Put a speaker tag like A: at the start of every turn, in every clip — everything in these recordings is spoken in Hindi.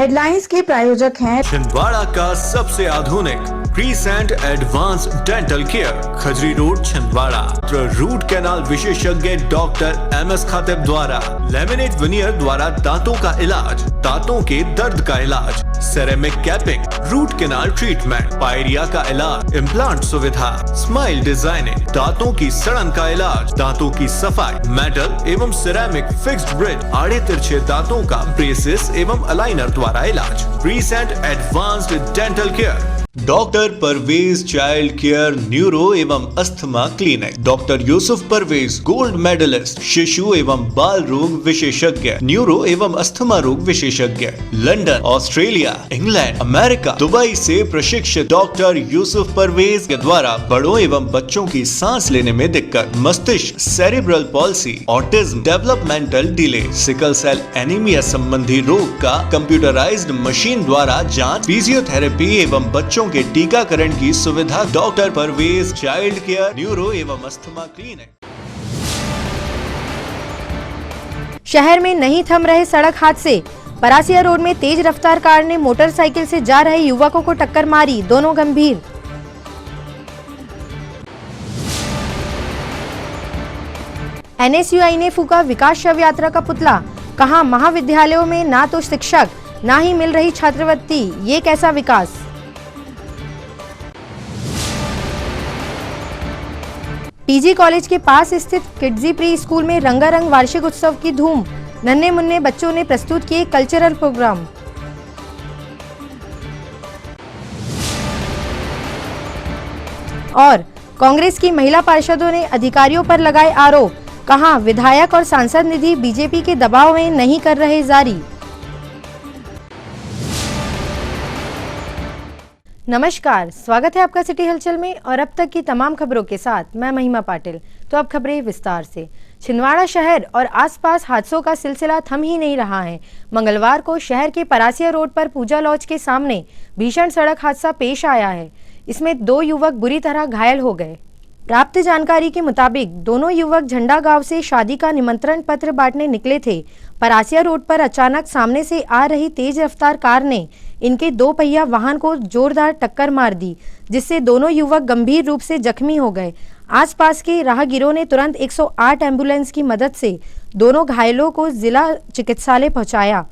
A: हेडलाइंस के प्रायोजक हैं
B: छिंदवाड़ा का सबसे आधुनिक Crescent advance dental care, Khajri road Chhindwara. Root canal विशेषज्ञ डॉक्टर MS खातिब द्वारा लेमिनेट विनियर द्वारा दांतों का इलाज, दांतों के दर्द का इलाज, ceramic capping, root canal treatment, pyorrhea का इलाज, इम्प्लांट सुविधा, स्माइल डिजाइनिंग, दांतों की सड़न का इलाज, दांतों की सफाई, मेटल एवं सिरेमिक फिक्स्ड ब्रिज, आड़े तिरछे दांतों का ब्रेसेस एवं अलाइनर द्वारा इलाज। Crescent advanced dental care, doctor Parvez child care neuro एवं asthma clinic, doctor Yusuf Parvez gold medalist, शिशु एवं बाल रोग विशेषज्ञ, न्यूरो एवं अस्थमा रोग विशेषज्ञ, London, Australia, England, America, Dubai से प्रशिक्षित डॉक्टर यूसुफ परवेज के द्वारा बड़ों एवं बच्चों की सांस लेने में दिक्कत, मस्तिष्क, cerebral palsy, autism, developmental delay, sickle cell anaemia संबंधी रोग का कंप्यूटराइज्ड मशीन द्वारा जांच, फिजियोथेरेपी एवं बच्चों के टीकाकरण की सुविधा। Doctor Parvez child care neuro एवं अस्थमा क्लिनिक।
C: शहर में नहीं थम रहे सड़क हादसे। परासिया रोड में तेज रफ्तार कार ने मोटरसाइकिल से जा रहे युवकों को टक्कर मारी, दोनों गंभीर। NSUI ने फूका विकास शव यात्रा का पुतला, कहा महाविद्यालयों में ना तो शिक्षक ना ही मिल रही छात्रवृत्ति, ये कैसा विकास। PG कॉलेज के पास स्थित किड्जी प्री स्कूल में रंगारंग वार्षिक उत्सव की धूम, नन्हे मुन्ने बच्चों ने प्रस्तुत किए कल्चरल प्रोग्राम। और कांग्रेस की महिला पार्षदों ने अधिकारियों पर लगाए आरोप, कहा विधायक और सांसद निधि बीजेपी के दबाव में नहीं कर रहे जारी। नमस्कार, स्वागत है आपका सिटी हलचल में और अब तक की तमाम खबरों के साथ मैं महिमा पाटिल। तो अब खबरें विस्तार से। छिंदवाड़ा शहर और आसपास हादसों का सिलसिला थम ही नहीं रहा है। मंगलवार को शहर के परासिया रोड पर पूजा लॉज के सामने भीषण सड़क हादसा पेश आया है। इसमें 2 युवक बुरी तरह घायल हो गए। प्राप्त जानकारी के मुताबिक दोनों युवक झंडा गांव से शादी का निमंत्रण पत्र बांटने निकले थे। परासिया रोड पर अचानक सामने से आ रही तेज रफ्तार कार ने इनके 2 पहिया वाहन को जोरदार टक्कर मार दी, जिससे दोनों युवक गंभीर रूप से जख्मी हो गए। आसपास के राहगीरों ने तुरंत 108 एम्बुलेंस की मदद से दोनों घायलों को जिला चिकित्सालय पहुंचाया,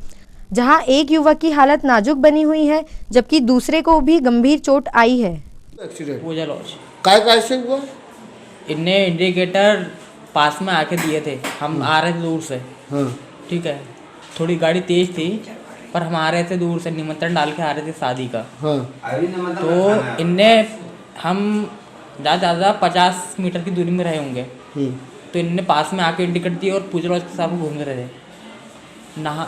C: जहां एक युवक की हालत नाजुक बनी हुई है जबकि दूसरे को भी गंभीर चोट आई है।
D: पूजा लॉज
E: काय से हुआ?
D: इनने इंडिकेटर पास में आके दिए थे, हम आ रहे थे दूर से।
E: हाँ।
D: ठीक है, थोड़ी गाड़ी तेज थी पर हम आ रहे थे दूर से, निमंत्रण डाल के आ रहे थे शादी का।
E: हाँ।
D: तो इनने हम ज़्यादा 50 मीटर की दूरी में रहे होंगे, तो इनने पास में आके इंडिकेटर दिए और पूजा लॉज के साथ घूम रहे थे। नहा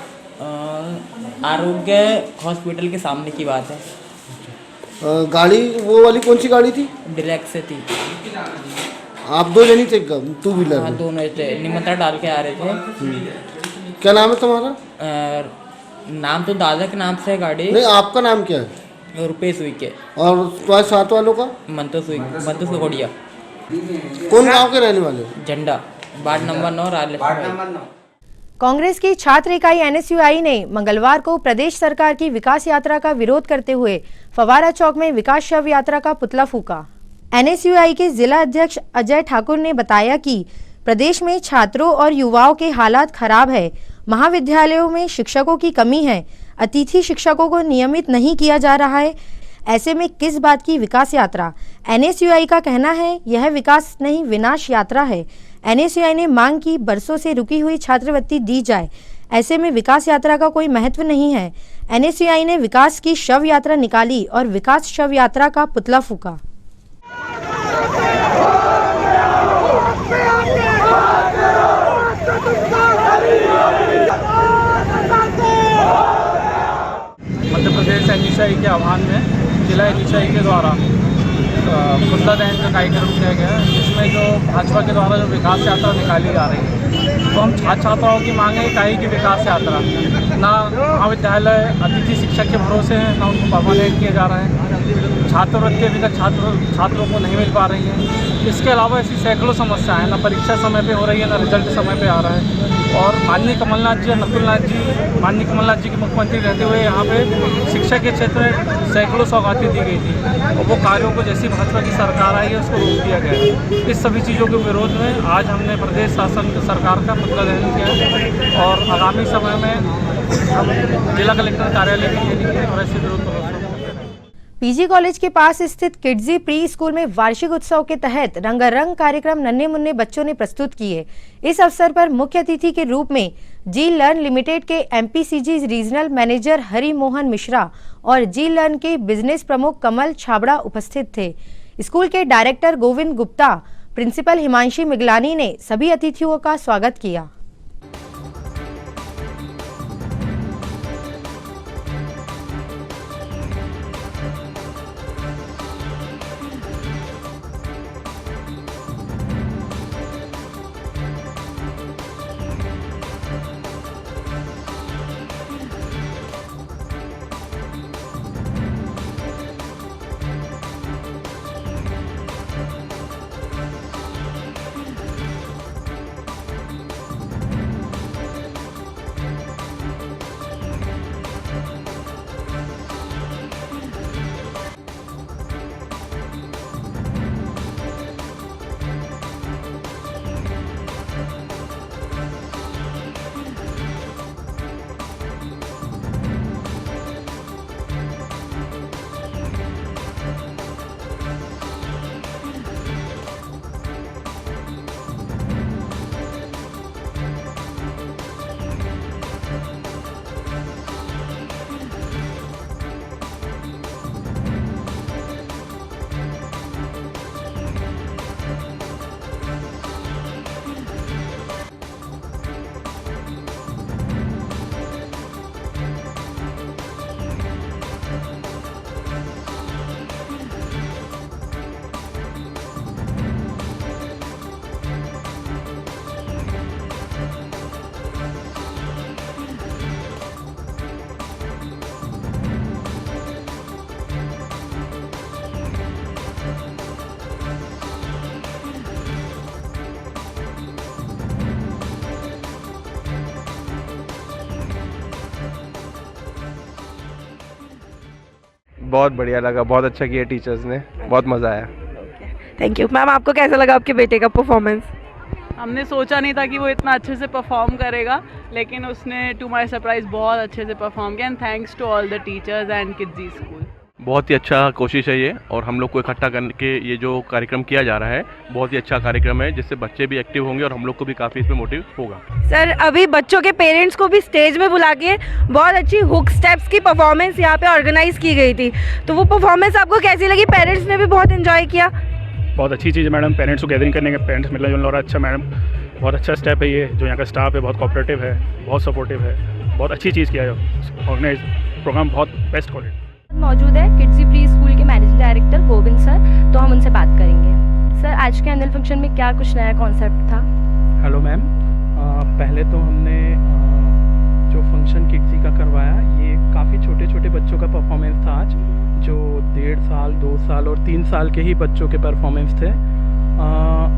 D: आरोग्य हॉस्पिटल के सामने की बात है।
E: गाड़ी वो वाली कौन सी गाड़ी थी?
D: डिलेक्स से थी।
E: आप 2 जनी थे, 2 व्हीलर?
D: हाँ, दोनों थे, निमंत्रण डाल के आ रहे थे।
E: क्या नाम है तुम्हारा?
D: नाम तो दादा के नाम से है गाड़ी।
E: नहीं, आपका नाम क्या है?
D: रुपेश उइके।
E: और तुम्हारे साथ वालों का?
D: मंतोष सुखोड़िया।
E: कौन गांव के रहने वाले?
D: झंडा, वार्ड नंबर 9।
C: कांग्रेस की छात्र इकाई NSUI ने मंगलवार को प्रदेश सरकार की विकास यात्रा का विरोध करते हुए फवारा चौक में विकास शव यात्रा का पुतला फूका। NSUI के जिला अध्यक्ष अजय ठाकुर ने बताया कि प्रदेश में छात्रों और युवाओं के हालात खराब है। महाविद्यालयों में शिक्षकों की कमी है, अतिथि शिक्षकों को नियमित नहीं किया जा रहा है। ऐसे में किस बात की विकास यात्रा? NSUI का कहना है यह विकास नहीं विनाश यात्रा है। NSUI ने मांग की बरसों से रुकी हुई छात्रवृत्ति दी जाए। ऐसे में विकास यात्रा का कोई महत्व नहीं है। NSUI ने विकास की शव यात्रा निकाली और विकास शव यात्रा का पुतला फूका।
F: मध्य प्रदेश NSUI के आह्वान में जिला NSUI के द्वारा पुतला दहन का कार्यक्रम किया गया, जिसमें जो भाजपा के द्वारा जो विकास यात्रा निकाली जा रही है तो हम छात्र छात्राओं की मांग है इकाई की विकास यात्रा। ना महाविद्यालय अतिथि शिक्षक के भरोसे हैं, ना उनको परमानेंट किया जा रहा है। छात्रवृत्ति अभी तक छात्रों को नहीं मिल पा रही है। इसके अलावा ऐसी सैकड़ों समस्याएं हैं, ना परीक्षा समय पे हो रही है, ना रिजल्ट समय पे आ रहा है। और माननीय कमलनाथ जी, नकुलनाथ जी, माननीय कमलनाथ जी के मुख्यमंत्री रहते हुए यहाँ पे शिक्षा के क्षेत्र में सैकड़ों सौगातें दी गई थी, और वो कार्यों को जैसी भाजपा की सरकार आई है उसको रोक दिया गया है। इस सभी चीज़ों के विरोध में आज हमने प्रदेश शासन सरकार का पुतला दहन किया है, और आगामी समय में हम जिला कलेक्टर कार्यालय भी घेरेंगे और ऐसे विरोध प्रदर्शन।
C: पीजी कॉलेज के पास स्थित किड्जी प्री स्कूल में वार्षिक उत्सव के तहत रंगारंग कार्यक्रम नन्हे मुन्ने बच्चों ने प्रस्तुत किए। इस अवसर पर मुख्य अतिथि के रूप में जी लर्न लिमिटेड के MPCG regional manager Hari Mohan Mishra और जी लर्न के बिजनेस प्रमुख कमल छाबड़ा उपस्थित थे। स्कूल के डायरेक्टर गोविंद गुप्ता, प्रिंसिपल हिमांशी मिगलानी ने सभी अतिथियों का स्वागत किया।
A: बहुत बढ़िया लगा, बहुत अच्छा किया टीचर्स ने, बहुत मज़ा आया।
G: Thank you. मैम, आपको कैसा लगा आपके बेटे का परफॉर्मेंस?
H: हमने सोचा नहीं था कि वो इतना अच्छे से परफॉर्म करेगा, लेकिन उसने टू माय सरप्राइज बहुत अच्छे से परफॉर्म किया। And thanks to all the teachers and Kidzee school.
I: बहुत ही अच्छा कोशिश है ये, और हम लोग को इकट्ठा करके ये जो कार्यक्रम किया जा रहा है बहुत ही अच्छा कार्यक्रम है, जिससे बच्चे भी एक्टिव होंगे और हम लोग को भी काफ़ी इसमें मोटिव होगा।
G: सर, अभी बच्चों के पेरेंट्स को भी स्टेज में बुला के बहुत अच्छी हुक स्टेप्स की परफॉर्मेंस यहाँ पे ऑर्गेनाइज की गई थी, तो वो परफॉर्मेंस आपको कैसी लगी? पेरेंट्स ने भी बहुत एंजॉय किया।
J: बहुत अच्छी चीज़ है मैडम, पेरेंट्स को गैदरिंग करने के, पेरेंट्स मिलना जुलना हो रहा है। अच्छा मैडम, बहुत अच्छा स्टेप है ये। जो यहाँ का स्टाफ है बहुत कोऑपरेटिव है, बहुत सपोर्टिव है, बहुत अच्छी चीज़ किया है। ऑर्गेनाइज प्रोग्राम बहुत बेस्ट क्वालिटी।
K: मौजूद है किड्जी प्री स्कूल के मैनेजिंग डायरेक्टर गोविंद सर, तो हम उनसे बात करेंगे। सर, आज के एनुअल फंक्शन में क्या कुछ नया कॉन्सेप्ट था?
L: हेलो मैम, पहले तो हमने जो फंक्शन किड्जी का करवाया, ये काफ़ी छोटे छोटे बच्चों का परफॉर्मेंस था आज, जो 1.5 साल, 2 साल और 3 साल के ही बच्चों के परफॉर्मेंस थे।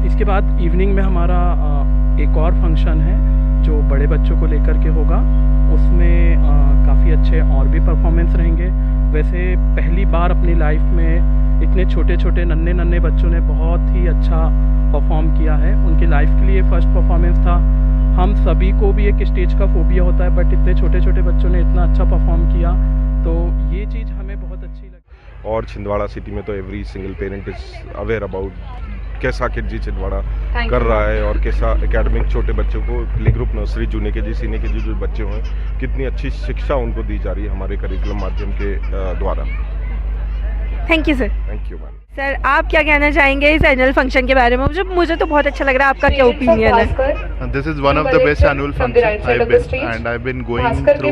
L: इसके बाद इवनिंग में हमारा एक और फंक्शन है जो बड़े बच्चों को लेकर के होगा, उसमें काफ़ी अच्छे और भी परफॉर्मेंस रहेंगे। वैसे पहली बार अपनी लाइफ में इतने छोटे छोटे नन्हे नन्हे बच्चों ने बहुत ही अच्छा परफॉर्म किया है। उनकी लाइफ के लिए फर्स्ट परफॉर्मेंस था। हम सभी को भी एक स्टेज का फोबिया होता है, बट इतने छोटे छोटे बच्चों ने इतना अच्छा परफॉर्म किया, तो ये चीज़ हमें बहुत अच्छी लगी।
M: और छिंदवाड़ा सिटी में तो every single parent is aware about कैसा किड्जी छिंदवाड़ा कर रहा है, और कैसा एकेडमिक छोटे बच्चों को प्ले ग्रुप, नर्सरी, जूनियर के जी, सीनियर के जी जो बच्चे हैं, कितनी अच्छी शिक्षा उनको दी जा रही है हमारे करिकुलम माध्यम के द्वारा।
G: Thank you sir.
M: Thank you ma'am.
G: Sir, आप क्या कहना चाहेंगे इस एनुअल फंक्शन के बारे में? मुझे तो बहुत अच्छा लग रहा है, आपका क्या ओपिनियन है?
N: This is one of the best annual function I been going through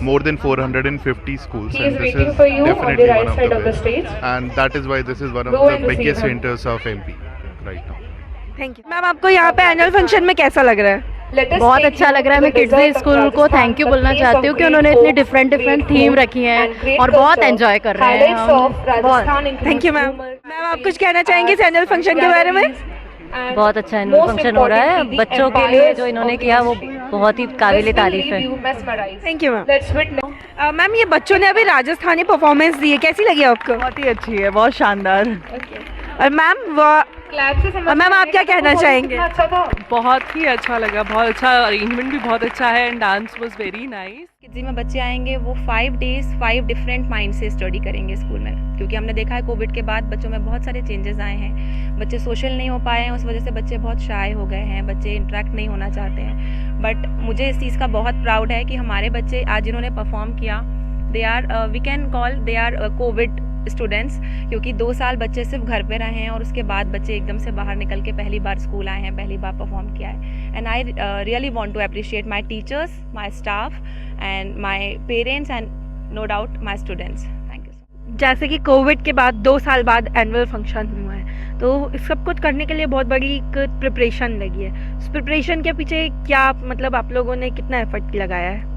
N: more than 450 schools, and this is definitely one of the best, and that is why this is one of the biggest centers of MP right now.
G: Thank you. Ma'am, आपको यहाँ पे एनुअल फंक्शन में कैसा लग रहा है?
K: बहुत अच्छा लग रहा है। मैं किड्जी स्कूल को थैंक यू बोलना चाहती हूँ कि उन्होंने इतनी डिफरेंट थीम रखी हैं और बहुत एंजॉय कर रहे हैं हम।
G: Thank you ma'am. मैम आप कुछ कहना चाहेंगे इस एनुअल फंक्शन के बारे में?
K: बहुत अच्छा एनुअल फंक्शन हो रहा है। बच्चों के लिए जो इन्होंने किया वो बहुत ही काबिल तारीफ है।
G: Thank you ma'am. मैम ये बच्चों ने अभी राजस्थानी परफॉर्मेंस दी है, कैसी लगी आपको?
H: बहुत ही अच्छी है, बहुत शानदार।
G: और मैम आप क्या कहना चाहेंगे?
H: बहुत ही अच्छा लगा, बहुत अच्छा अरेंजमेंट भी बहुत अच्छा है and dance was very nice.
K: Kidzy में बच्चे आएंगे वो 5 डेज 5 डिफरेंट माइंड से स्टडी करेंगे स्कूल में, क्योंकि हमने देखा है कोविड के बाद बच्चों में बहुत सारे चेंजेस आए हैं। बच्चे सोशल नहीं हो पाए हैं, उस वजह से बच्चे बहुत शाय हो गए हैं, बच्चे इंटरेक्ट नहीं होना चाहते हैं। बट मुझे इस चीज़ का बहुत प्राउड है कि हमारे बच्चे आज जिन्होंने परफॉर्म किया they are we can call they are covid students, क्योंकि 2 साल बच्चे सिर्फ घर पे रहे हैं और उसके बाद बच्चे एकदम से बाहर निकल के पहली बार स्कूल आए हैं, पहली बार परफॉर्म किया है। And I really want to appreciate my teachers, my staff and my parents and no doubt my students. Thank you.
G: जैसे कि कोविड के बाद 2 साल बाद एनुअल फंक्शन हुआ है, तो इस सब कुछ करने के लिए बहुत बड़ी एक प्रिपरेशन लगी है। उस प्रिपरेशन के पीछे क्या मतलब आप लोगों ने कितना एफर्ट लगाया है?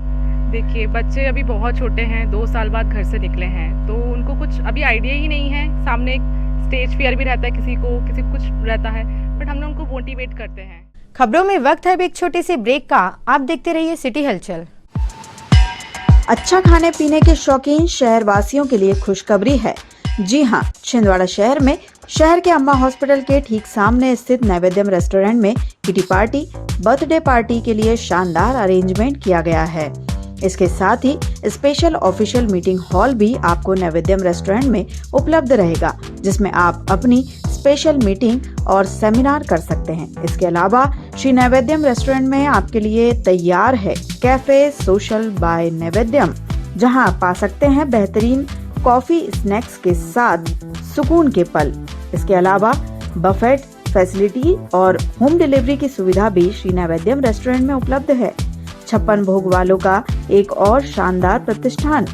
H: देखिए बच्चे अभी बहुत छोटे हैं, 2 साल बाद घर से निकले हैं, तो उनको कुछ अभी आइडिया ही नहीं है। सामने एक स्टेज फियर भी रहता है, किसी को कुछ रहता है, बट हम लोग उनको मोटिवेट करते हैं।
C: खबरों में वक्त है अब एक छोटे से ब्रेक का। आप देखते रहिए सिटी हलचल।
O: अच्छा खाने पीने के शौकीन शहर वासियों के लिए खुशखबरी है। जी हाँ, छिंदवाड़ा शहर में शहर के अम्मा हॉस्पिटल के ठीक सामने स्थित नैवेद्यम रेस्टोरेंट में किटी पार्टी, बर्थडे पार्टी के लिए शानदार अरेंजमेंट किया गया है। इसके साथ ही स्पेशल ऑफिशियल मीटिंग हॉल भी आपको नैवेद्यम रेस्टोरेंट में उपलब्ध रहेगा, जिसमें आप अपनी स्पेशल मीटिंग और सेमिनार कर सकते हैं। इसके अलावा श्री नैवेद्यम रेस्टोरेंट में आपके लिए तैयार है कैफे सोशल बाय नैवेद्यम, जहां आप पा सकते हैं बेहतरीन कॉफी स्नैक्स के साथ सुकून के पल। इसके अलावा बफेट फैसिलिटी और होम डिलीवरी की सुविधा भी श्री नैवेद्यम रेस्टोरेंट में उपलब्ध है। 56 भोग वालों का एक और शानदार प्रतिष्ठान।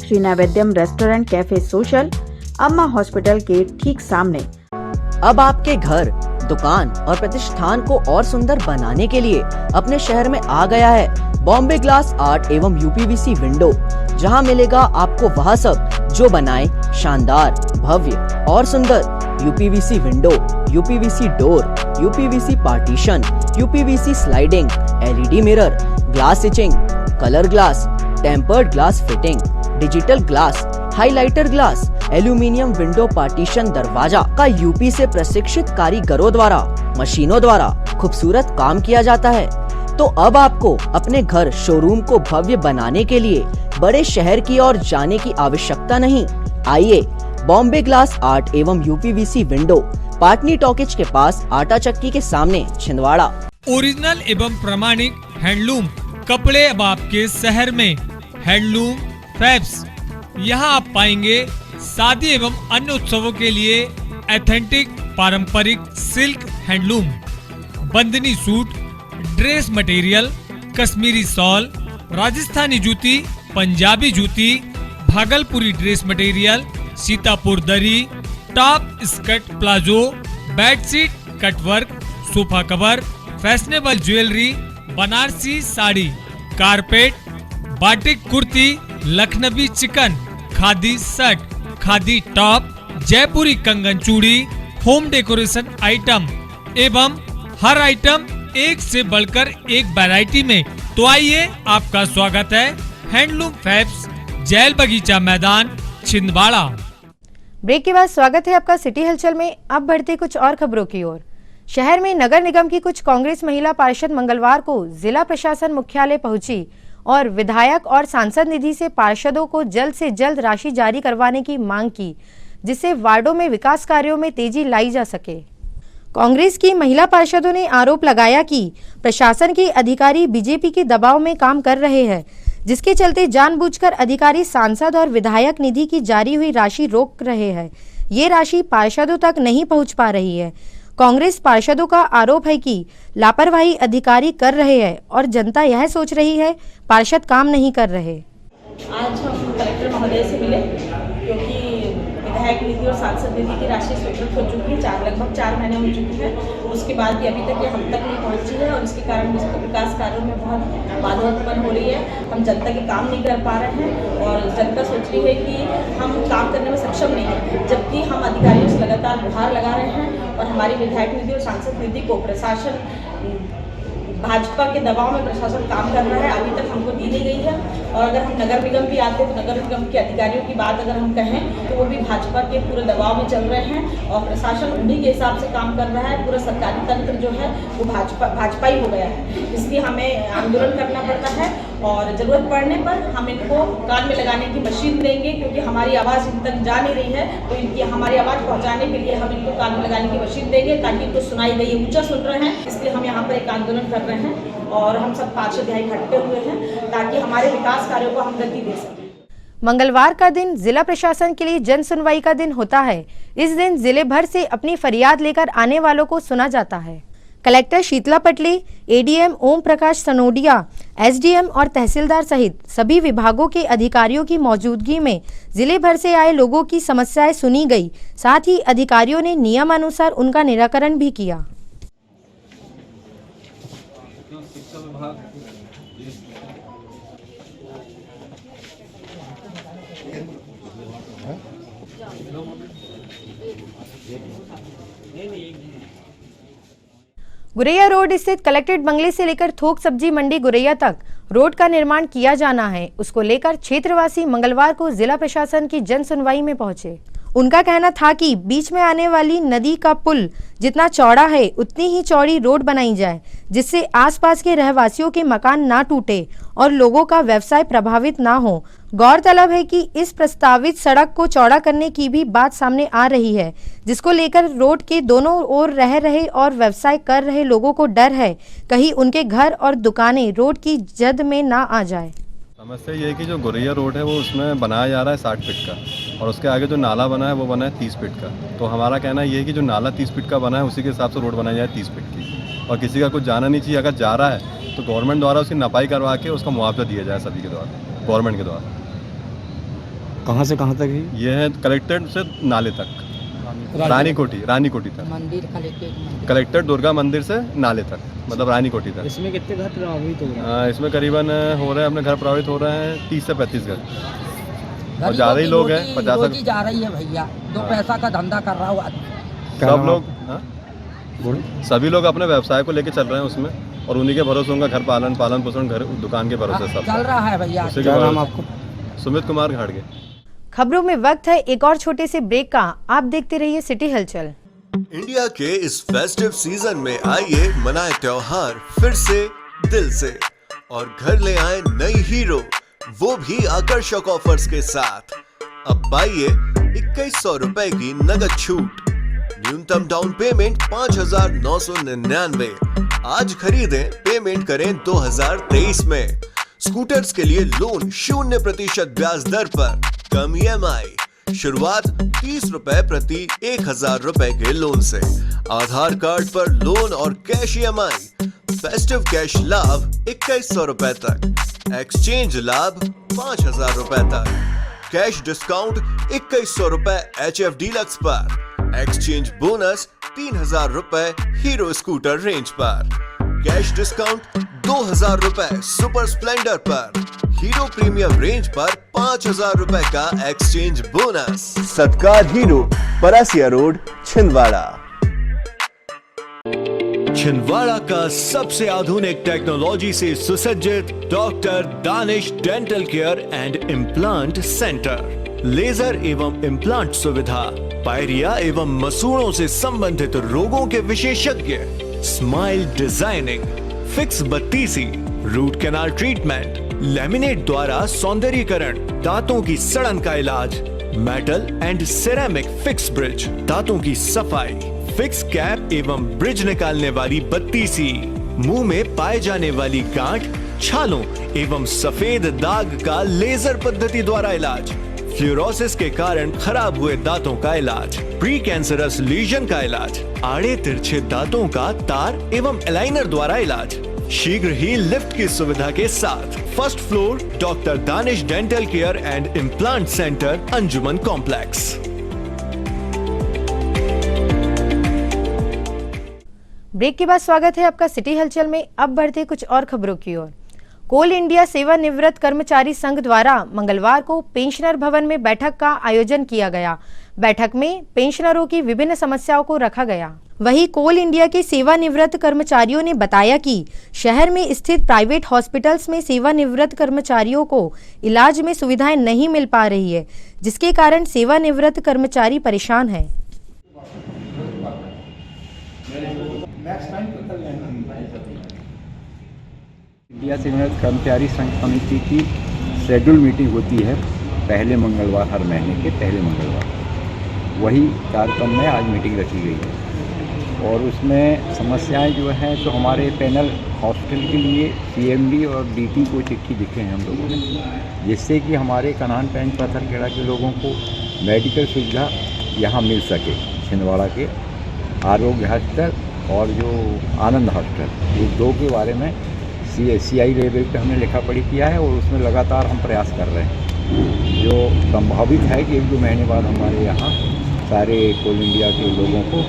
O: Shri naivedyam restaurant cafe social अम्मा हॉस्पिटल के ठीक सामने।
P: अब आपके घर, दुकान और प्रतिष्ठान को और सुंदर बनाने के लिए अपने शहर में आ गया है बॉम्बे ग्लास आर्ट एवं यूपीवीसी विंडो, जहां मिलेगा आपको वह सब जो बनाए शानदार, भव्य और सुंदर UPVC window, UPVC door, UPVC partition, UPVC sliding, LED mirror, glass stitching, colour glass, tempered glass fitting, digital glass, highlighter glass, aluminium window partition दरवाजा का यूपी से प्रशिक्षित कारीगरों द्वारा मशीनों द्वारा खूबसूरत काम किया जाता है। तो अब आपको अपने घर शोरूम को भव्य बनाने के लिए बड़े शहर की ओर जाने की आवश्यकता नहीं। आइए बॉम्बे ग्लास आर्ट एवं यूपीवीसी विंडो, पाटनी टॉकीज के पास, आटा चक्की के सामने, छिंदवाड़ा।
Q: ओरिजिनल एवं प्रामाणिक हैंडलूम कपड़े अब आपके शहर में। हैंडलूम फैब्स, यहाँ आप पाएंगे शादी एवं अन्य उत्सवों के लिए एथेंटिक पारंपरिक silk handloom, bandhani suit, dress material, Kashmiri shawl, Rajasthani जूती, पंजाबी जूती, भागलपुरी ड्रेस मटेरियल, सीतापुर दरी, top skirt palazzo, bedsheet cutwork, sofa cover, fashionable jewellery, Banarasi sari, carpet, batik kurti, Lucknowi chikan, khadi shirt, khadi top, Jaipuri कंगन चूड़ी, होम डेकोरेशन आइटम एवं हर आइटम एक से बढ़कर एक वैरायटी में। तो आइए, आपका स्वागत है हैंडलूम फैब्स, जैल बगीचा मैदान, छिंदवाड़ा।
C: ब्रेक के बाद स्वागत है आपका सिटी हलचल में। अब बढ़ते कुछ और खबरों की ओर। शहर में नगर निगम की कुछ कांग्रेस महिला पार्षद मंगलवार को जिला प्रशासन मुख्यालय पहुंची और विधायक और सांसद निधि से पार्षदों को जल्द से जल्द राशि जारी करवाने की मांग की, जिससे वार्डों में विकास कार्यों में तेजी लाई जा सके। कांग्रेस की महिला पार्षदों ने आरोप लगाया कि प्रशासन के अधिकारी बीजेपी के दबाव में काम कर रहे हैं, जिसके चलते जानबूझकर अधिकारी सांसद और विधायक निधि की जारी हुई राशि रोक रहे हैं। ये राशि पार्षदों तक नहीं पहुंच पा रही है। कांग्रेस पार्षदों का आरोप है कि लापरवाही अधिकारी कर रहे हैं और जनता यह सोच रही है पार्षद काम नहीं कर रहे।
R: आज हम कलेक्टर महोदय से मिले क्योंकि विधायक निधि और सांसद निधि की राशि स्वीकृत हो चुकी है, लगभग 4 महीने हो चुके हैं। उसके बाद भी अभी तक ये हम तक नहीं पहुंची है और इसके कारण विकास कार्यों में बहुत बाधा उत्पन्न हो रही है। हम जनता के काम नहीं कर पा रहे हैं और जनता सोच रही है कि हम काम करने में सक्षम नहीं है, जबकि हम अधिकारियों से लगातार गुहार लगा रहे हैं और हमारी विधायक निधि और सांसद निधि को प्रशासन भाजपा के दबाव में प्रशासन काम कर रहा है, अभी तक हमको दी नहीं गई है। और अगर हम नगर निगम भी आते हैं तो नगर निगम के अधिकारियों की बात अगर हम कहें तो वो भी भाजपा के पूरे दबाव में चल रहे हैं और प्रशासन उन्हीं के हिसाब से काम कर रहा है। पूरा सरकारी तंत्र जो है वो भाजपा ही हो गया है, इसलिए हमें आंदोलन करना पड़ता है और ज़रूरत पड़ने पर हम इनको कान में लगाने की मशीन देंगे, क्योंकि हमारी आवाज़ इन तक जा नहीं रही है। तो इनकी हमारी आवाज़ पहुँचाने के लिए हम इनको कान में लगाने की मशीन देंगे ताकि इनको सुनाई दे। ये ऊँचा सुन रहे हैं, इसलिए हम यहाँ पर एक आंदोलन कर रहे हैं और हम सब पार्षद यहाँ इकट्ठे हुए हैं ताकि हमारे विकास कार्यों को हम गति दे सकें।
C: मंगलवार का दिन जिला प्रशासन के लिए जन सुनवाई का दिन होता है। इस दिन जिले भर से अपनी फरियाद लेकर आने वालों को सुना जाता है। कलेक्टर शीतला पटले, एडीएम ओम प्रकाश सनोडिया, एसडीएम और तहसीलदार सहित सभी विभागों के अधिकारियों की मौजूदगी में जिले भर से आए लोगों की समस्याएं सुनी गई। साथ ही अधिकारियों ने नियमानुसार उनका निराकरण भी किया। गुरैया रोड स्थित कलेक्ट्रेट बंगले से लेकर थोक सब्जी मंडी गुरैया तक रोड का निर्माण किया जाना है। उसको लेकर क्षेत्रवासी मंगलवार को जिला प्रशासन की जन सुनवाई में पहुंचे। उनका कहना था कि बीच में आने वाली नदी का पुल जितना चौड़ा है उतनी ही चौड़ी रोड बनाई जाए, जिससे आसपास के रहवासियों के मकान ना टूटे और लोगों का व्यवसाय प्रभावित ना हो। गौरतलब है कि इस प्रस्तावित सड़क को चौड़ा करने की भी बात सामने आ रही है, जिसको लेकर रोड के दोनों ओर रह रहे और व्यवसाय कर रहे लोगों को डर है कहीं उनके घर और दुकानें रोड की जद में ना आ जाए।
S: समस्या ये है कि जो गुरैया रोड है वो उसमें बनाया जा रहा है 60 फीट का और उसके आगे जो नाला बना है वो बना है 30 फीट का। तो हमारा कहना ये है कि जो नाला 30 फीट का बना है उसी के हिसाब से रोड बनाई जाए 30 फीट की, और किसी का कुछ जाना नहीं चाहिए। अगर जा रहा है तो गवर्नमेंट द्वारा उसकी नपाई करवा के उसका मुआवजा दिया जाए सभी के द्वारा, गवर्नमेंट के द्वारा।
T: कहाँ से कहाँ तक है?
S: ये है कलेक्ट्रेट से नाले तक, रानी कोठी तक,
D: मंदिर
S: कलेक्ट्रेट दुर्गा मंदिर से नाले तक, मतलब रानी कोठी तक।
T: इसमें कितने घर प्रभावित हो रहे हैं?
S: इसमें करीबन हो रहे हैं अपने घर प्रभावित हो रहे हैं 30 से 35 घर और ज़्यादा ही लोग हैं। 50
D: जा रही है भैया, 2 पैसा का धंधा कर रहा हुआ
S: सब लोग, सभी लोग अपने व्यवसाय को लेके चल रहे हैं उसमें, और उन्हीं के भरोसे उनका घर पालन पोषण घर दुकान के भरोसे सब
D: चल रहा है भैया।
T: क्या नाम आपको?
S: सुमित कुमार घाड़गे।
C: खबरों में वक्त है एक और छोटे से ब्रेक का। आप देखते रहिए सिटी हलचल।
B: इंडिया के इस फेस्टिव सीजन में आइए मनाए त्योहार फिर से दिल से और घर ले आए नई हीरो, वो भी आकर्षक ऑफर्स के साथ। अब पाइए 2100 रुपए की नगद छूट, न्यूनतम डाउन पेमेंट 5999। आज खरीदें, पेमेंट करें 2023 में। स्कूटर्स के लिए लोन 0% ब्याज दर पर, कम EMI, शुरुआत 30 रुपए प्रति 1000 रुपए के लोन से। आधार कार्ड पर लोन और कैश EMI, फेस्टिव कैश लाभ 2100 रुपए तक, एक्सचेंज लाभ 5000 रुपए तक, कैश डिस्काउंट 2100 रुपए HF डीलक्स पर, एक्सचेंज बोनस 3000 रुपए हीरो स्कूटर रेंज पर, कैश डिस्काउंट 2000 रुपए सुपर स्प्लेंडर पर, हीरो प्रीमियम रेंज पर 5000 रुपए का exchange bonus.
U: Satkar Hero, Parasia road, Chhindwara.
B: Chhindwara का सबसे आधुनिक टेक्नोलॉजी से सुसज्जित doctor Danish dental care and implant centre. Laser एवं इम्प्लांट सुविधा, पायरिया एवं मसूड़ों से संबंधित रोगों के विशेषज्ञ, स्माइल डिजाइनिंग, फिक्स बत्तीसी, रूट कैनाल ट्रीटमेंट, लैमिनेट द्वारा सौंदर्यीकरण, दांतों की सड़न का इलाज, metal and ceramic fix bridge, दांतों की सफाई, फिक्स कैप एवं ब्रिज निकालने वाली बत्तीसी, मुंह में पाए जाने वाली गांठ, छालों एवं सफेद दाग का लेजर पद्धति द्वारा इलाज, फ्लोरोसिस के कारण खराब हुए दांतों का इलाज, प्री कैंसरस लीजन का इलाज, आड़े तिरछे दांतों का तार एवं एलाइनर द्वारा इलाज, शीघ्र ही लिफ्ट की सुविधा के साथ। First floor doctor Danish dental care and implant centre, Anjuman complex.
C: Break के बाद स्वागत है आपका सिटी हलचल में। अब बढ़ते कुछ और खबरों की ओर। कोल इंडिया सेवानिवृत्त कर्मचारी संघ द्वारा मंगलवार को पेंशनर भवन में बैठक का आयोजन किया गया। बैठक में पेंशनरों की विभिन्न समस्याओं को रखा गया। वहीं कोल इंडिया के सेवानिवृत्त कर्मचारियों ने बताया कि शहर में स्थित प्राइवेट हॉस्पिटल्स में सेवानिवृत्त कर्मचारियों को इलाज में सुविधाएं नहीं मिल पा रही है, जिसके कारण सेवानिवृत्त कर्मचारी परेशान है।
T: इंडिया सेवानिवृत्त कर्मचारी संघ समिति की शेड्यूल मीटिंग होती है पहले मंगलवार, हर महीने के पहले मंगलवार। वही कार्यक्रम में आज मीटिंग रखी गई है और उसमें समस्याएं जो हैं तो हमारे पैनल हॉस्पिटल के लिए CMD और DT को चिट्ठी लिखे हैं हम लोगों ने, जिससे कि हमारे कनान पैंच पत्थरखेड़ा के लोगों को मेडिकल सुविधा यहाँ मिल सके। छिंदवाड़ा के आरोग्य हॉस्पिटल और जो आनंद हॉस्पिटल, ये दो के बारे में CI लेवल पे हमने लिखा पढ़ी किया है और उसमें लगातार हम प्रयास कर रहे हैं, जो संभावित है कि 1-2 महीने बाद हमारे यहाँ सारे कोल इंडिया के लोगों को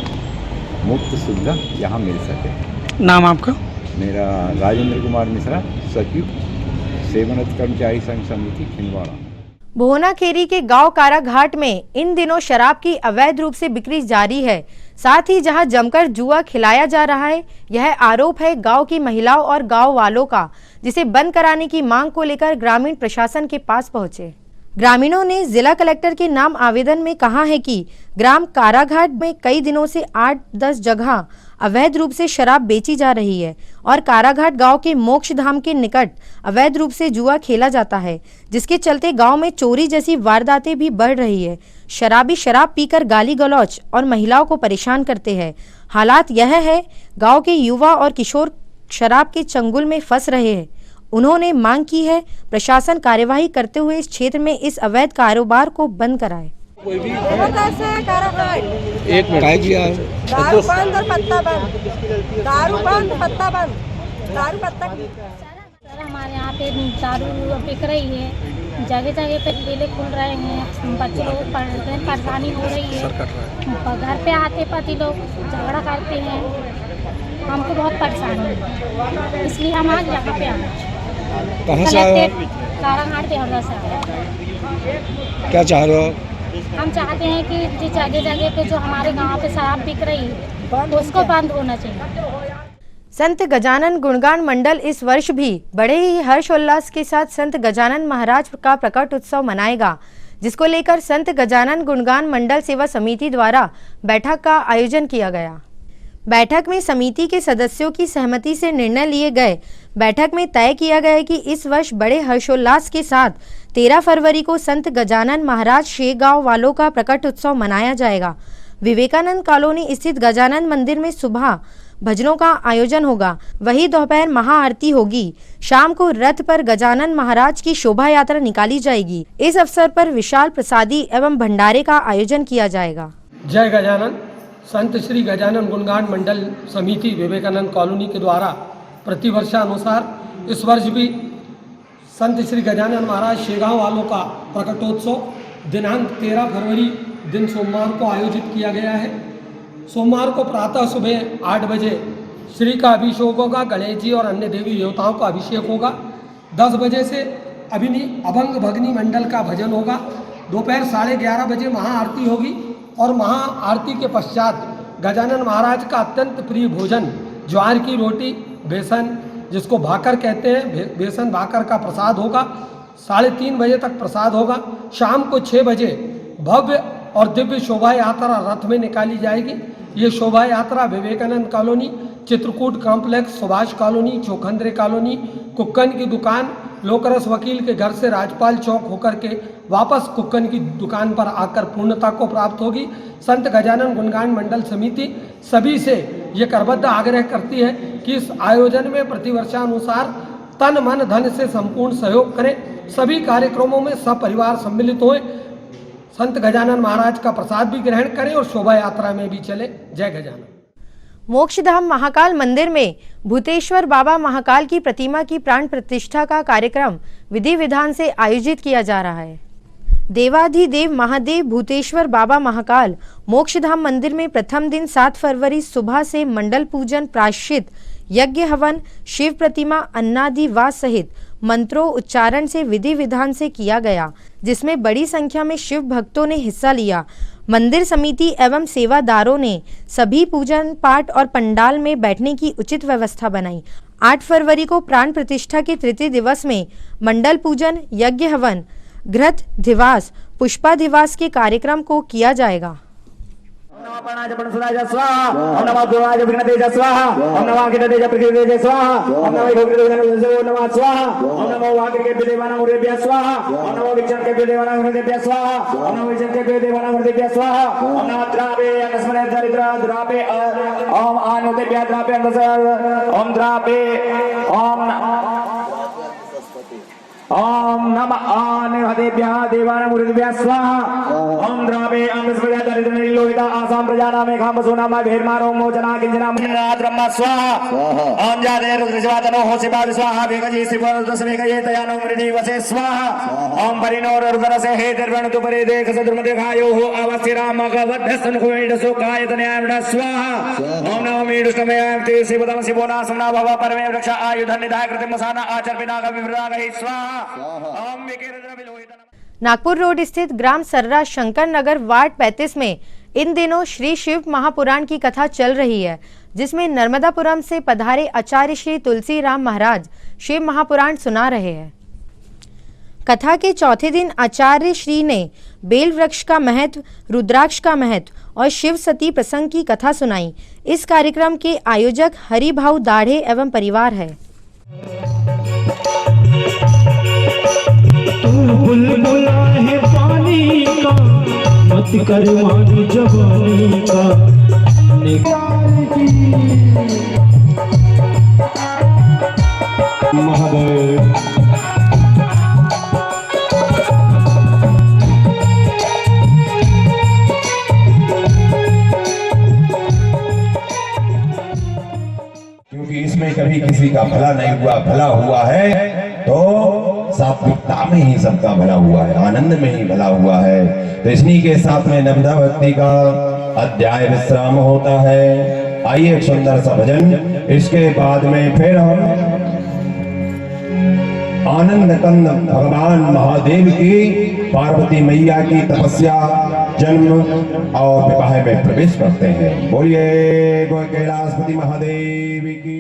T: मुफ्त सुविधा यहाँ मिल सके।
L: नाम आपका?
T: मेरा राजेंद्र कुमार मिश्रा, सचिव सेवानिवृत्त कर्मचारी संघ समिति छिंदवाड़ा।
C: भोनाखेरी के गांव काराघाट में इन दिनों शराब की अवैध रूप से बिक्री जारी है। साथ ही जहां जमकर जुआ खिलाया जा रहा है, यह आरोप है गांव की महिलाओं और गांव वालों का, जिसे बंद कराने की मांग को लेकर ग्रामीण प्रशासन के पास पहुंचे। ग्रामीणों ने जिला कलेक्टर के नाम आवेदन में कहा है कि ग्राम काराघाट में कई दिनों से 8-10 जगह अवैध रूप से शराब बेची जा रही है और काराघाट गांव के मोक्ष धाम के निकट अवैध रूप से जुआ खेला जाता है, जिसके चलते गांव में चोरी जैसी वारदातें भी बढ़ रही है। शराबी शराब पीकर गाली गलौज और महिलाओं को परेशान करते हैं। हालात यह है, गांव के युवा और किशोर शराब के चंगुल में फंस रहे हैं। उन्होंने मांग की है प्रशासन कार्यवाही करते हुए इस क्षेत्र में इस अवैध कारोबार को बंद कराए।
E: एक मिनट, दारू बंद और पत्ता बंद, दारू बंद, पत्ता बंद, दारू पत्ता।
V: सर हमारे यहाँ पे दारू बिक रही है, जगह जगह पे ठेले खुल रहे हैं, बच्चे लोग पढ़ रहे हैं, परेशानी हो रही है। घर पे आते पति लोग झगड़ा करते हैं, हमको बहुत परेशानी है, इसलिए हम आज यहाँ पे आए।
T: कहाँ से आए हो?
V: काराघाट देहरा से आए।
T: क्या चाह रहे हो?
V: हम चाहते हैं कि जिस जगह जगह पे जो हमारे गांव पे शराब बिक रही है उसको बंद होना चाहिए।
C: संत गजानन गुणगान मंडल इस वर्ष भी बड़े ही हर्षोल्लास के साथ संत गजानन महाराज का प्रकट उत्सव मनाएगा, जिसको लेकर संत गजानन गुणगान मंडल सेवा समिति द्वारा बैठक का आयोजन किया गया। बैठक में समिति के सदस्यों की सहमति से निर्णय लिए गए। बैठक में तय किया गया कि इस वर्ष बड़े हर्षोल्लास के साथ 13 फरवरी को संत गजानन महाराज शेगांव वालों का प्रकट उत्सव मनाया जाएगा। विवेकानंद कॉलोनी स्थित गजानन मंदिर में सुबह भजनों का आयोजन होगा, वहीं दोपहर महाआरती होगी। शाम को रथ पर गजानन महाराज की शोभा यात्रा निकाली जाएगी। इस अवसर पर विशाल प्रसादी एवं भंडारे का आयोजन किया जाएगा।
W: जय गजानन। संत श्री गजानन गुणगान मंडल समिति विवेकानंद कॉलोनी के द्वारा प्रतिवर्षानुसार इस वर्ष भी संत श्री गजानन महाराज शेगांव वालों का प्रकटोत्सव दिनांक 13 फरवरी दिन सोमवार को आयोजित किया गया है। सोमवार को प्रातः सुबह 8 बजे श्री का अभिषेक होगा, गणेश जी और अन्य देवी देवताओं का अभिषेक होगा। 10 बजे से अभंग भगनी मंडल का भजन होगा। दोपहर 11:30 बजे महाआरती होगी और महाआरती के पश्चात गजानन महाराज का अत्यंत प्रिय भोजन ज्वार की रोटी, बेसन जिसको भाकर कहते हैं, बेसन भाकर का प्रसाद होगा। 3:30 बजे तक प्रसाद होगा। शाम को 6 बजे भव्य और दिव्य शोभा यात्रा रथ में निकाली जाएगी। ये शोभा यात्रा Vivekanand colony, Chitrakoot complex, Subhash colony, Chaukhandre colony, Kukkan की दुकान, लोकरस वकील के घर से राजपाल चौक होकर के वापस कुक्कन की दुकान पर आकर पूर्णता को प्राप्त होगी। संत गजानन गुणगान मंडल समिति सभी से ये करबद्ध आग्रह करती है कि इस आयोजन में प्रतिवर्षानुसार तन मन धन से संपूर्ण सहयोग करें। सभी कार्यक्रमों में सपरिवार सम्मिलित हों। संत गजानन महाराज का प्रसाद भी ग्रहण करें और शोभा यात्रा में भी चले। जय गजानन।
C: मोक्षधाम महाकाल मंदिर में भूतेश्वर बाबा महाकाल की प्रतिमा की प्राण प्रतिष्ठा का कार्यक्रम विधि विधान से आयोजित किया जा रहा है। देवाधिदेव महादेव भूतेश्वर बाबा महाकाल मोक्षधाम मंदिर में प्रथम दिन 7 फरवरी सुबह से मंडल पूजन, प्रायश्चित, यज्ञ हवन, शिव प्रतिमा अन्नादि वास सहित मंत्रों उच्चारण से विधि विधान से किया गया, जिसमें बड़ी संख्या में शिव भक्तों ने हिस्सा लिया। मंदिर समिति एवं सेवादारों ने सभी पूजन पाठ और पंडाल में बैठने की उचित व्यवस्था बनाई। 8 फरवरी को प्राण प्रतिष्ठा के तृतीय दिवस में मंडल पूजन, यज्ञ हवन, घृत धिवास, पुष्पाधिवास के कार्यक्रम को किया जाएगा।
A: ओम नमः आनेभ्यः देवानामुरुभ्यः स्वाहा। ओम द्रावे अमृतस्वया दरिद्रनिलोहिता आसाम प्रजानामे खामसोनामा भेर्मारो मोचना किंजना ब्रह्म स्वाहा। ओम जाते रुद्रजवातनो होसिबाद स्वाहा भेगजी श्रीपदस्वेगये तयानो मृति वसे स्वाहा। ओम परिणोर रुद्रसे हे दर्वणतु परे देख सद्रुमदेखायो हो अवस्थिराम भगवद्भस्तनकुमेड सुकायतनयामड स्वाहा। ओम नमो मीडुष्टमयामते शिवदम शिवोना समना भव परमे वृक्ष आयुधन निधाय कृतिमसाना आचर्पिना विवृदागहि स्वाहा।
C: नागपुर रोड स्थित ग्राम सर्रा शंकर नगर वार्ड 35 में इन दिनों श्री शिव महापुराण की कथा चल रही है, जिसमें नर्मदापुरम से पधारे आचार्य श्री तुलसी राम महाराज शिव महापुराण सुना रहे हैं। कथा के चौथे दिन आचार्य श्री ने बेल वृक्ष का महत्व, रुद्राक्ष का महत्व और शिव सती प्रसंग की कथा सुनाई। इस कार्यक्रम के आयोजक हरिभाऊ दाढ़े एवं परिवार है।
F: बुलबुला है पानी का, मत करवानी जवानी का निकाल की महादेव।
I: क्योंकि इसमें कभी किसी का भला नहीं हुआ, भला हुआ है तो सात्विकता में ही सबका भला हुआ है, आनंद में ही भला हुआ है। तो इसी के साथ में नर्मदा भक्ति का अध्याय विश्राम होता है। आइए एक सुंदर सा भजन, इसके बाद में फिर हम आनंद कंद भगवान महादेव की पार्वती मैया की तपस्या, जन्म और विवाह में प्रवेश करते हैं। बोलिए गो कैलाशपति महादेव की।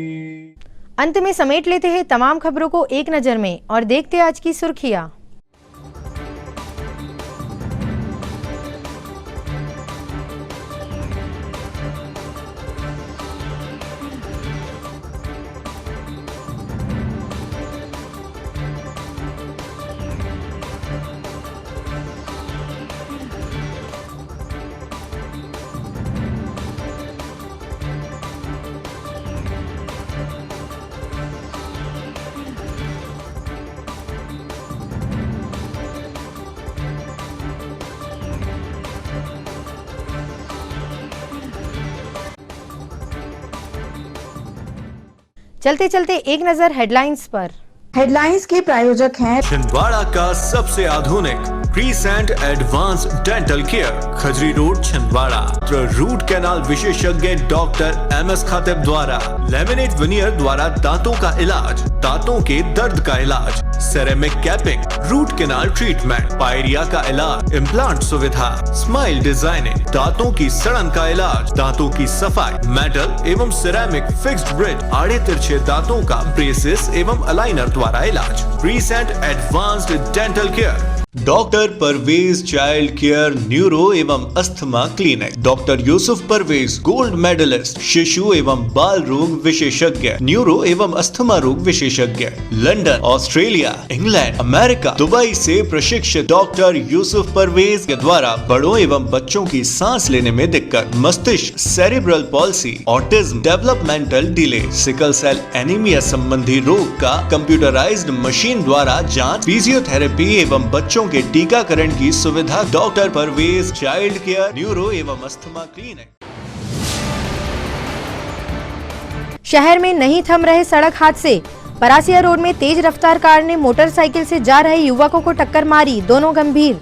C: अंत में समेट लेते हैं तमाम खबरों को एक नजर में और देखते हैं आज की सुर्खियां। चलते चलते एक नजर हेडलाइंस पर।
O: हेडलाइंस के प्रायोजक हैं
B: छिंदवाड़ा का सबसे आधुनिक Crescent advance dental care, Khajri road Chhindwara. Root canal विशेषज्ञ डॉक्टर MS खातिब द्वारा लेमिनेट विनियर द्वारा दांतों का इलाज, दांतों के दर्द का इलाज, ceramic capping, root canal treatment, pyorrhea का इलाज, इम्प्लांट सुविधा, स्माइल डिजाइनिंग, दांतों की सड़न का इलाज, दांतों की सफाई, मेटल एवं सिरेमिक फिक्स्ड ब्रिज, आड़े तिरछे दांतों का ब्रेसेस एवं अलाइनर द्वारा इलाज। Crescent advanced dental care, doctor Parvez child care neuro एवं asthma clinic, doctor Yusuf Parvez gold medalist, शिशु एवं बाल रोग विशेषज्ञ, न्यूरो एवं अस्थमा रोग विशेषज्ञ, London, Australia, England, America, Dubai से प्रशिक्षित डॉक्टर यूसुफ परवेज के द्वारा बड़ों एवं बच्चों की सांस लेने में दिक्कत, मस्तिष्क, cerebral policy, autism, developmental delay, sickle cell anaemia संबंधी रोग का कंप्यूटराइज्ड मशीन द्वारा जांच, फिजियोथेरेपी एवं बच्चों बच्चों के टीकाकरण की सुविधा। Doctor Parvez child care neuro एवं अस्थमा क्लिनिक।
C: शहर में नहीं थम रहे सड़क हादसे। परासिया रोड में तेज रफ्तार कार ने मोटरसाइकिल से जा रहे युवकों को टक्कर मारी, दोनों गंभीर।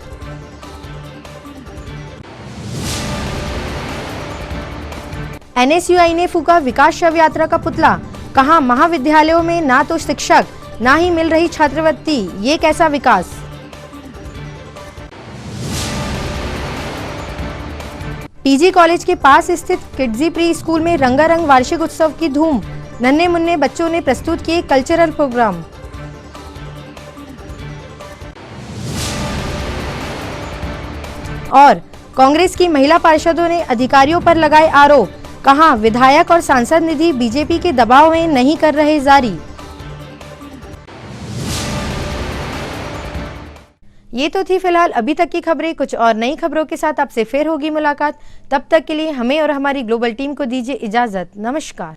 C: NSUI ने फूका विकास शव यात्रा का पुतला। कहा, महाविद्यालयों में ना तो शिक्षक ना ही मिल रही छात्रवृत्ति, ये कैसा विकास। पीजी कॉलेज के पास स्थित किड्जी प्री स्कूल में रंगारंग वार्षिक उत्सव की धूम। नन्हे मुन्ने बच्चों ने प्रस्तुत किए कल्चरल प्रोग्राम। और कांग्रेस की महिला पार्षदों ने अधिकारियों पर लगाए आरोप। कहा, विधायक और सांसद निधि बीजेपी के दबाव में नहीं कर रहे जारी। ये तो थी फिलहाल अभी तक की खबरें। कुछ और नई खबरों के साथ आपसे फिर होगी मुलाकात। तब तक के लिए हमें और हमारी ग्लोबल टीम को दीजिए इजाजत। नमस्कार।